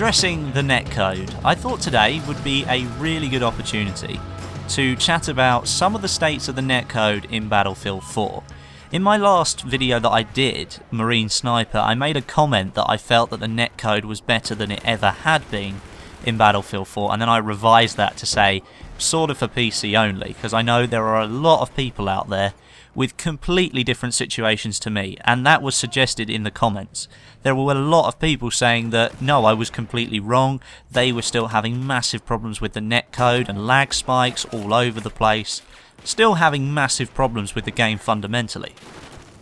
addressing the netcode, I thought today would be a really good opportunity to chat about some of the states of the netcode in Battlefield 4. In my last video that I did, Marine Sniper, I made a comment that I felt that the netcode was better than it ever had been in Battlefield 4, and then I revised that to say sort of for PC only, because I know there are a lot of people out there with completely different situations to me, and that was suggested in the comments. There were a lot of people saying that no, I was completely wrong, they were still having massive problems with the netcode and lag spikes all over the place, still having massive problems with the game fundamentally.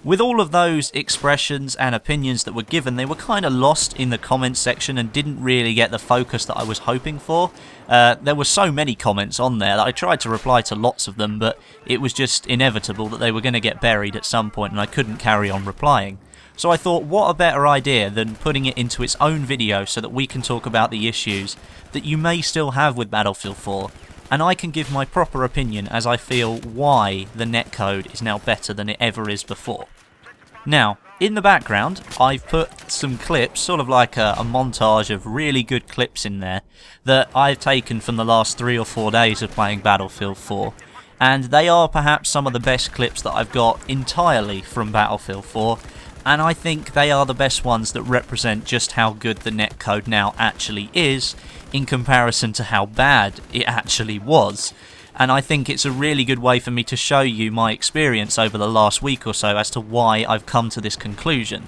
With all of those expressions and opinions that were given, they were kind of lost in the comments section and didn't really get the focus that I was hoping for. There were so many comments on there that I tried to reply to lots of them, but it was just inevitable that they were going to get buried at some point and I couldn't carry on replying. So I thought, what a better idea than putting it into its own video so that we can talk about the issues that you may still have with Battlefield 4, and I can give my proper opinion as I feel why the netcode is now better than it ever is before. Now, in the background, I've put some clips, sort of like a montage of really good clips in there, that I've taken from the last 3 or 4 days of playing Battlefield 4, and they are perhaps some of the best clips that I've got entirely from Battlefield 4, and I think they are the best ones that represent just how good the netcode now actually is, in comparison to how bad it actually was. And I think it's a really good way for me to show you my experience over the last week or so as to why I've come to this conclusion.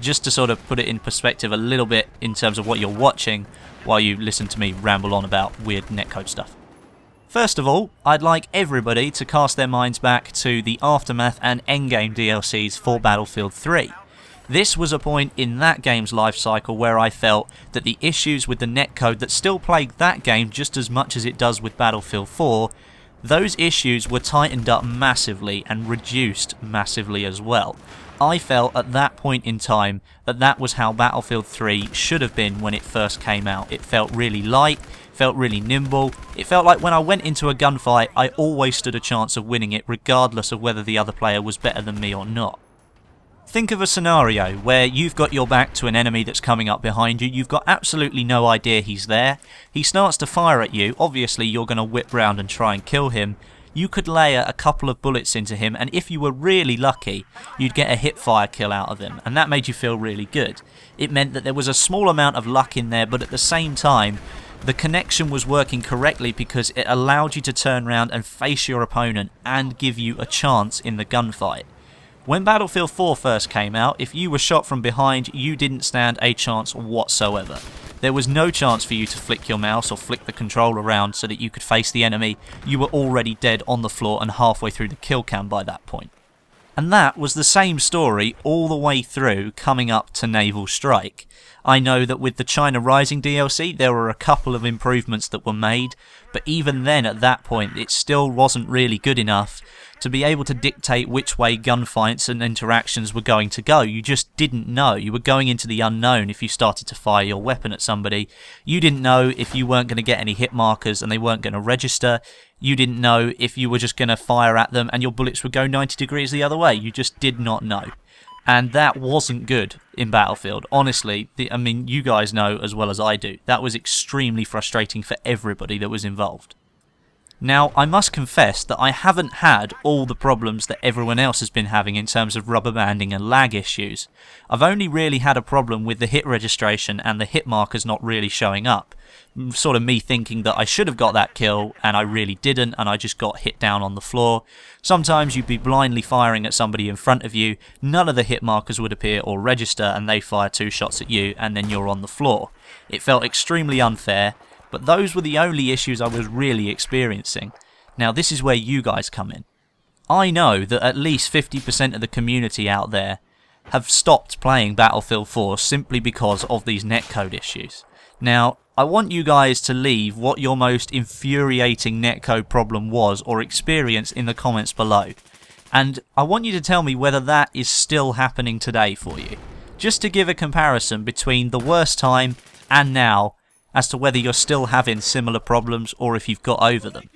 Just to sort of put it in perspective a little bit in terms of what you're watching while you listen to me ramble on about weird netcode stuff. First of all, I'd like everybody to cast their minds back to the Aftermath and Endgame DLCs for Battlefield 3. This was a point in that game's life cycle where I felt that the issues with the netcode that still plagued that game just as much as it does with Battlefield 4, those issues were tightened up massively and reduced massively as well. I felt at that point in time that that was how Battlefield 3 should have been when it first came out. It felt really light, felt really nimble, it felt like when I went into a gunfight I always stood a chance of winning it regardless of whether the other player was better than me or not. Think of a scenario where you've got your back to an enemy that's coming up behind you, you've got absolutely no idea he's there, he starts to fire at you, obviously you're going to whip round and try and kill him, you could layer a couple of bullets into him and if you were really lucky, you'd get a hip-fire kill out of him, and that made you feel really good. It meant that there was a small amount of luck in there, but at the same time, the connection was working correctly because it allowed you to turn around and face your opponent and give you a chance in the gunfight. When Battlefield 4 first came out, if you were shot from behind, you didn't stand a chance whatsoever. There was no chance for you to flick your mouse or flick the controller around so that you could face the enemy. You were already dead on the floor and halfway through the kill cam by that point. And that was the same story all the way through coming up to Naval Strike. I know that with the China Rising DLC there were a couple of improvements that were made, but even then at that point it still wasn't really good enough to be able to dictate which way gunfights and interactions were going to go. You just didn't know. You were going into the unknown if you started to fire your weapon at somebody. You didn't know if you weren't going to get any hit markers and they weren't going to register. You didn't know if you were just going to fire at them and your bullets would go 90 degrees the other way. You just did not know. And that wasn't good in Battlefield. Honestly, I mean, you guys know as well as I do. That was extremely frustrating for everybody that was involved. Now, I must confess that I haven't had all the problems that everyone else has been having in terms of rubber banding and lag issues. I've only really had a problem with the hit registration and the hit markers not really showing up. Sort of me thinking that I should have got that kill and I really didn't and I just got hit down on the floor. Sometimes you'd be blindly firing at somebody in front of you, none of the hit markers would appear or register and they fire 2 shots at you and then you're on the floor. It felt extremely unfair. But those were the only issues I was really experiencing. Now this is where you guys come in. I know that at least 50% of the community out there have stopped playing Battlefield 4 simply because of these netcode issues. Now, I want you guys to leave what your most infuriating netcode problem was or experience in the comments below. And I want you to tell me whether that is still happening today for you. Just to give a comparison between the worst time and now, as to whether you're still having similar problems or if you've got over them.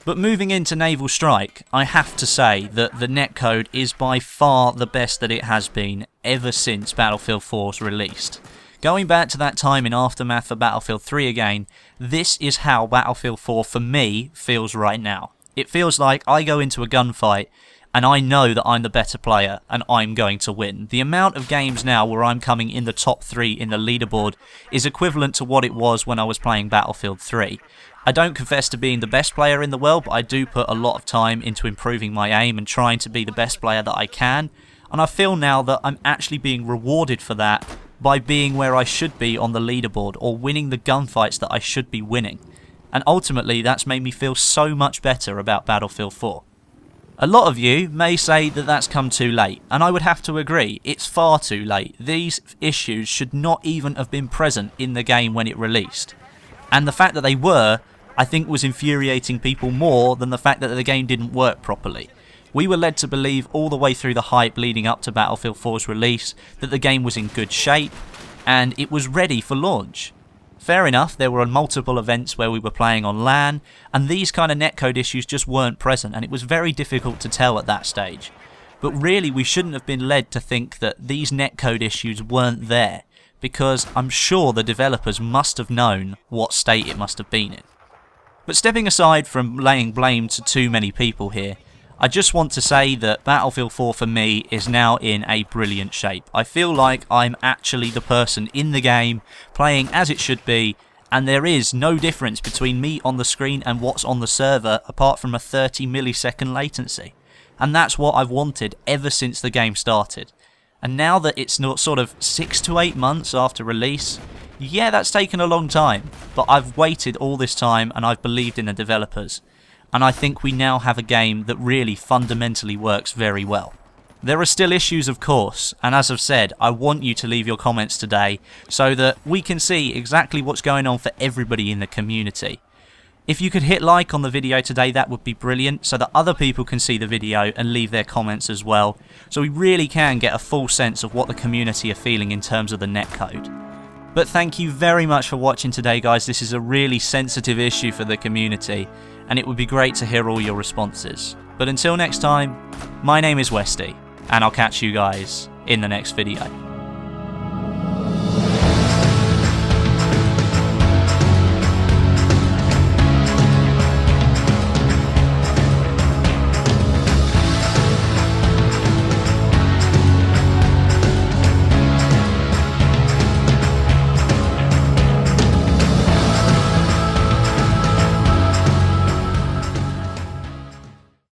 But moving into Naval Strike, I have to say that the netcode is by far the best that it has been ever since Battlefield 4's released. Going back to that time in Aftermath for Battlefield 3 again, this is how Battlefield 4 for me feels right now. It feels like I go into a gunfight and I know that I'm the better player and I'm going to win. The amount of games now where I'm coming in the top 3 in the leaderboard is equivalent to what it was when I was playing Battlefield 3. I don't confess to being the best player in the world, but I do put a lot of time into improving my aim and trying to be the best player that I can. And I feel now that I'm actually being rewarded for that by being where I should be on the leaderboard or winning the gunfights that I should be winning. And ultimately that's made me feel so much better about Battlefield 4. A lot of you may say that that's come too late, and I would have to agree, it's far too late. These issues should not even have been present in the game when it released. And the fact that they were, I think, was infuriating people more than the fact that the game didn't work properly. We were led to believe all the way through the hype leading up to Battlefield 4's release that the game was in good shape, and it was ready for launch. Fair enough, there were multiple events where we were playing on LAN, and these kind of netcode issues just weren't present, and it was very difficult to tell at that stage. But really, we shouldn't have been led to think that these netcode issues weren't there, because I'm sure the developers must have known what state it must have been in. But stepping aside from laying blame to too many people here, I just want to say that Battlefield 4 for me is now in a brilliant shape. I feel like I'm actually the person in the game, playing as it should be, and there is no difference between me on the screen and what's on the server apart from a 30 millisecond latency. And that's what I've wanted ever since the game started. And now that it's not sort of 6 to 8 months after release, yeah, that's taken a long time, but I've waited all this time and I've believed in the developers. And I think we now have a game that really fundamentally works very well. There are still issues, of course, and as I've said, I want you to leave your comments today so that we can see exactly what's going on for everybody in the community. If you could hit like on the video today, that would be brilliant, so that other people can see the video and leave their comments as well, so we really can get a full sense of what the community are feeling in terms of the netcode. But thank you very much for watching today, guys. This is a really sensitive issue for the community, and it would be great to hear all your responses. But until next time, my name is Westy, and I'll catch you guys in the next video.